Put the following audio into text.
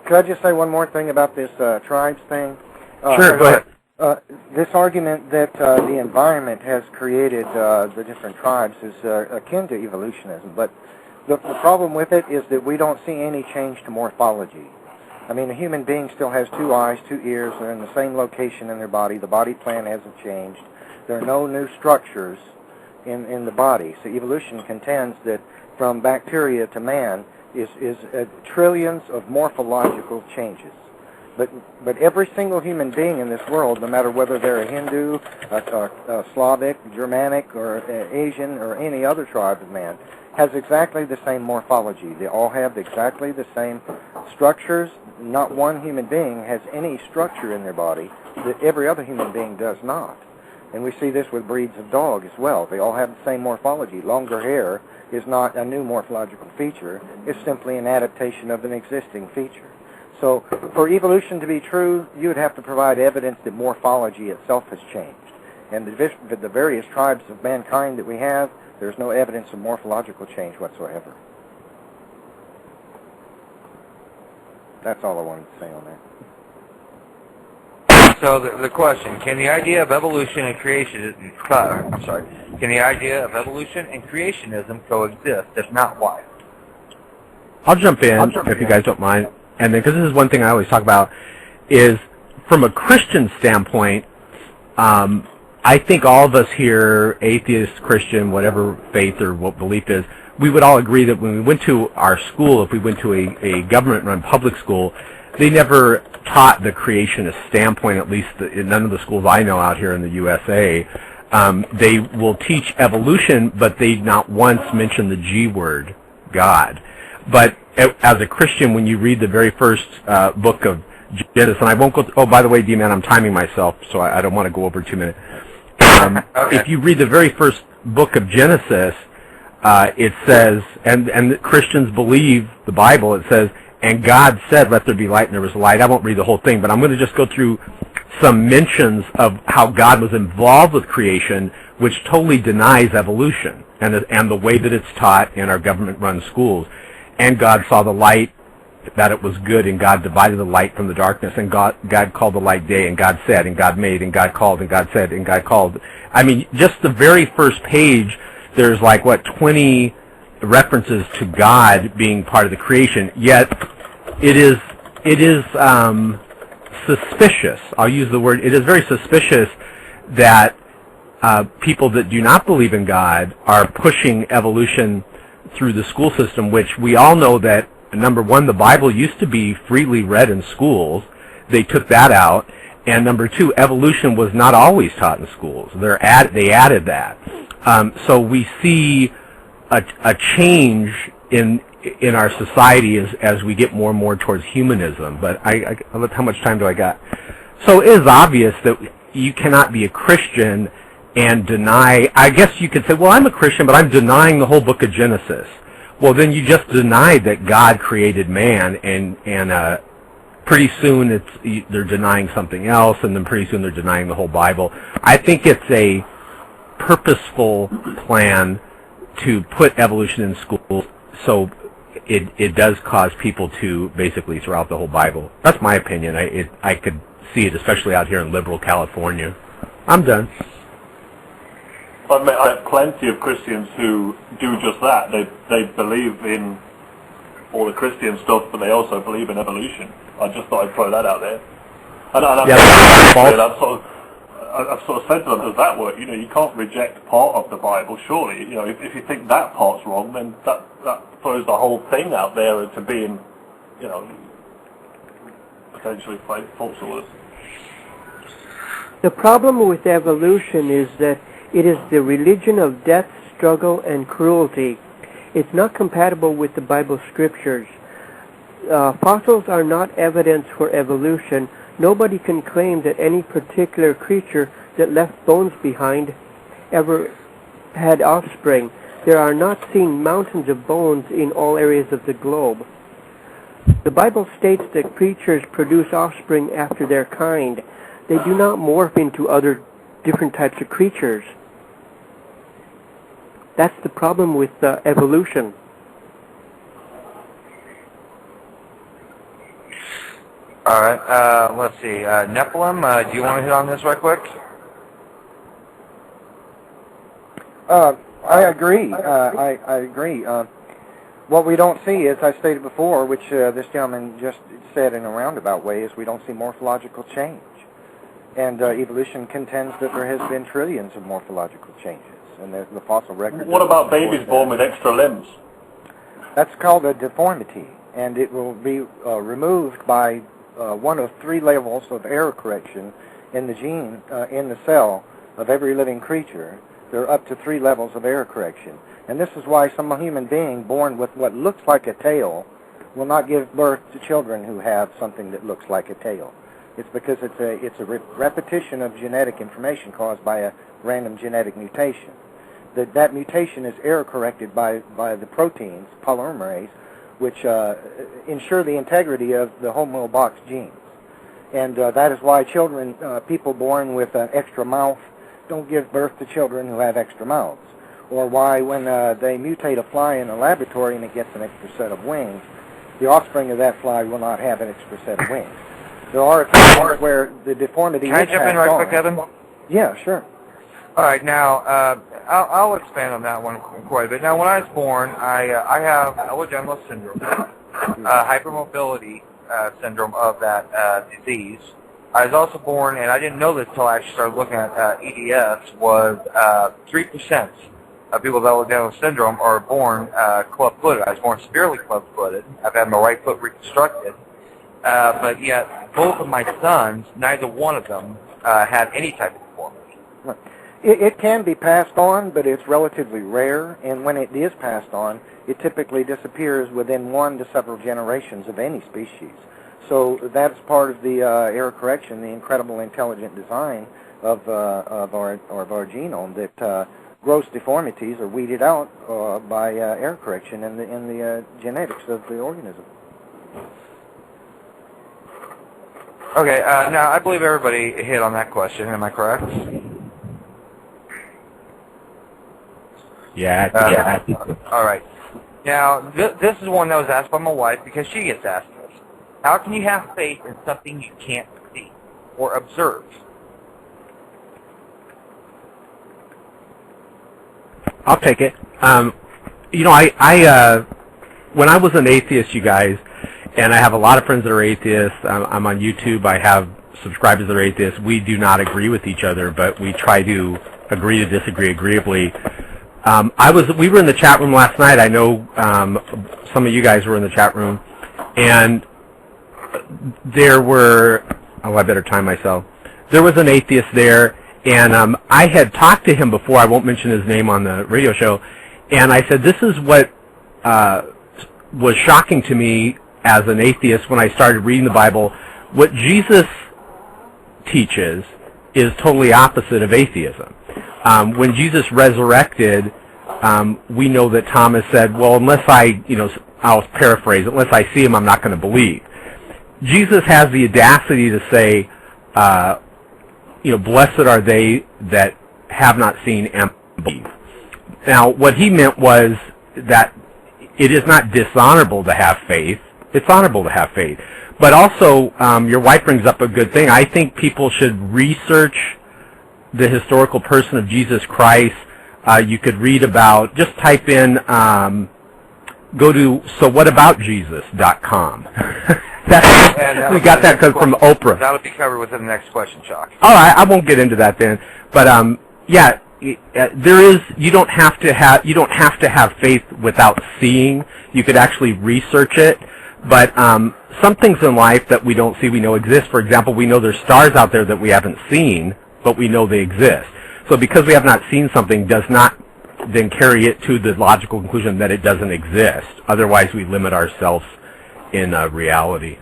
Could I just say one more thing about this tribes thing? Sure, go ahead. This argument that the environment has created the different tribes is akin to evolutionism, but the problem with it is that we don't see any change to morphology. I mean, a human being still has 2 eyes, 2 ears. They're in the same location in their body. The body plan hasn't changed. There are no new structures in the body. So evolution contends that from bacteria to man is trillions of morphological changes. But every single human being in this world, no matter whether they're a Hindu, a Slavic, Germanic, or Asian, or any other tribe of man, has exactly the same morphology. They all have exactly the same structures. Not one human being has any structure in their body that every other human being does not. And we see this with breeds of dog as well. They all have the same morphology. Longer hair is not a new morphological feature. It's simply an adaptation of an existing feature. So for evolution to be true, you would have to provide evidence that morphology itself has changed. And the various tribes of mankind that we have, there's no evidence of morphological change whatsoever. That's all I wanted to say on that. So the question: can the idea of evolution and creationism coexist? If not, why? I'll jump in if you guys don't mind, and then because this is one thing I always talk about is from a Christian standpoint. I think all of us here, atheist, Christian, whatever faith or what belief is, we would all agree that when we went to our school, if we went to a government-run public school, they never taught the creationist standpoint, at least in none of the schools I know out here in the USA. They will teach evolution, but they not once mention the G word, God. But as a Christian, when you read the very first book of Genesis, and I won't go, oh, by the way, D-Man, I'm timing myself, so I don't want to go over 2 minutes. Okay. If you read the very first book of Genesis, it says, and Christians believe the Bible, it says, and God said, let there be light, and there was light. I won't read the whole thing, but I'm going to just go through some mentions of how God was involved with creation, which totally denies evolution and the way that it's taught in our government-run schools. And God saw the light, that it was good, and God divided the light from the darkness, and God called the light day, and God said, and God made, and God called, and God said, and God called. I mean, just the very first page, there's like, 20 references to God being part of the creation, yet it is suspicious. I'll use the word, it is very suspicious that people that do not believe in God are pushing evolution through the school system, which we all know that, number one, the Bible used to be freely read in schools. They took that out. And number two, evolution was not always taught in schools. They added that. So we see a change in our society as we get more and more towards humanism. But how much time do I got? So it is obvious that you cannot be a Christian and deny. I guess you could say, well, I'm a Christian, but I'm denying the whole book of Genesis. Well, then you just denied that God created man, and pretty soon they're denying something else, and then pretty soon they're denying the whole Bible. I think it's a purposeful plan to put evolution in schools, so it does cause people to basically throw out the whole Bible. That's my opinion. I could see it, especially out here in liberal California. I'm done. I mean, I have plenty of Christians who do just that. They believe in all the Christian stuff, but they also believe in evolution. I just thought I'd throw that out there. And I've sort of said to them, does that work? You know, you can't reject part of the Bible, surely. You know, if you think that part's wrong, then that throws the whole thing out there to being, you know, potentially false or worse. The problem with evolution is that it is the religion of death, struggle, and cruelty. It's not compatible with the Bible scriptures. Fossils are not evidence for evolution. Nobody can claim that any particular creature that left bones behind ever had offspring. There are not seen mountains of bones in all areas of the globe. The Bible states that creatures produce offspring after their kind. They do not morph into other different types of creatures. That's the problem with evolution. All right. Let's see. Nephilim, do you want to hit on this right quick? I agree. I agree. What we don't see, as I stated before, which this gentleman just said in a roundabout way, is we don't see morphological change. And evolution contends that there has been trillions of morphological changes, and the fossil record. What about babies born with extra limbs? That's called a deformity, and it will be removed by one of 3 levels of error correction in the gene, in the cell of every living creature. There are up to 3 levels of error correction. And this is why some human being born with what looks like a tail will not give birth to children who have something that looks like a tail. It's because it's a repetition of genetic information caused by a random genetic mutation. That mutation is error corrected by the proteins, polymerase, which ensure the integrity of the homobox genes. And that is why people born with an extra mouth don't give birth to children who have extra mouths. Or why when they mutate a fly in a laboratory and it gets an extra set of wings, the offspring of that fly will not have an extra set of wings. There are occasions where the deformity is passed on. Can I jump in right quick, Evan? Yeah, sure. All right, now, I'll expand on that one quite a bit. Now, when I was born, I have Ehlers-Danlos syndrome, hypermobility syndrome of that disease. I was also born, and I didn't know this until I actually started looking at EDS, was 3% of people with Ehlers-Danlos syndrome are born club-footed. I was born severely club-footed. I've had my right foot reconstructed. But yet, both of my sons, neither one of them had any type of deformity. It can be passed on, but it's relatively rare, and when it is passed on, it typically disappears within 1 to several generations of any species. So that's part of the error correction, the incredible intelligent design of our genome, that gross deformities are weeded out by error correction in the genetics of the organism. Okay, now I believe everybody hit on that question. Am I correct? Yeah. All right. Now, this is one that was asked by my wife because she gets asked this. How can you have faith in something you can't see or observe? I'll take it. You know, I when I was an atheist, you guys, and I have a lot of friends that are atheists. I'm on YouTube. I have subscribers that are atheists. We do not agree with each other, but we try to agree to disagree agreeably. We were in the chat room last night. I know some of you guys were in the chat room, and there were, I better time myself. There was an atheist there, and I had talked to him before. I won't mention his name on the radio show, and I said, this is what was shocking to me as an atheist when I started reading the Bible. What Jesus teaches is totally opposite of atheism. When Jesus resurrected, we know that Thomas said, well, unless I'll paraphrase, unless I see him, I'm not going to believe. Jesus has the audacity to say, blessed are they that have not seen and believe. Now, what he meant was that it is not dishonorable to have faith. It's honorable to have faith. But also, your wife brings up a good thing. I think people should research the historical person of Jesus Christ. You could read about, just type in, go to sowhataboutjesus.com. We got that from Oprah. That'll be covered within the next question, Chuck. All right, I won't get into that then. But there is. You don't have to have faith without seeing. You could actually research it. But some things in life that we don't see, we know exist. For example, we know there's stars out there that we haven't seen, but we know they exist. So because we have not seen something does not then carry it to the logical conclusion that it doesn't exist. Otherwise, we limit ourselves in reality.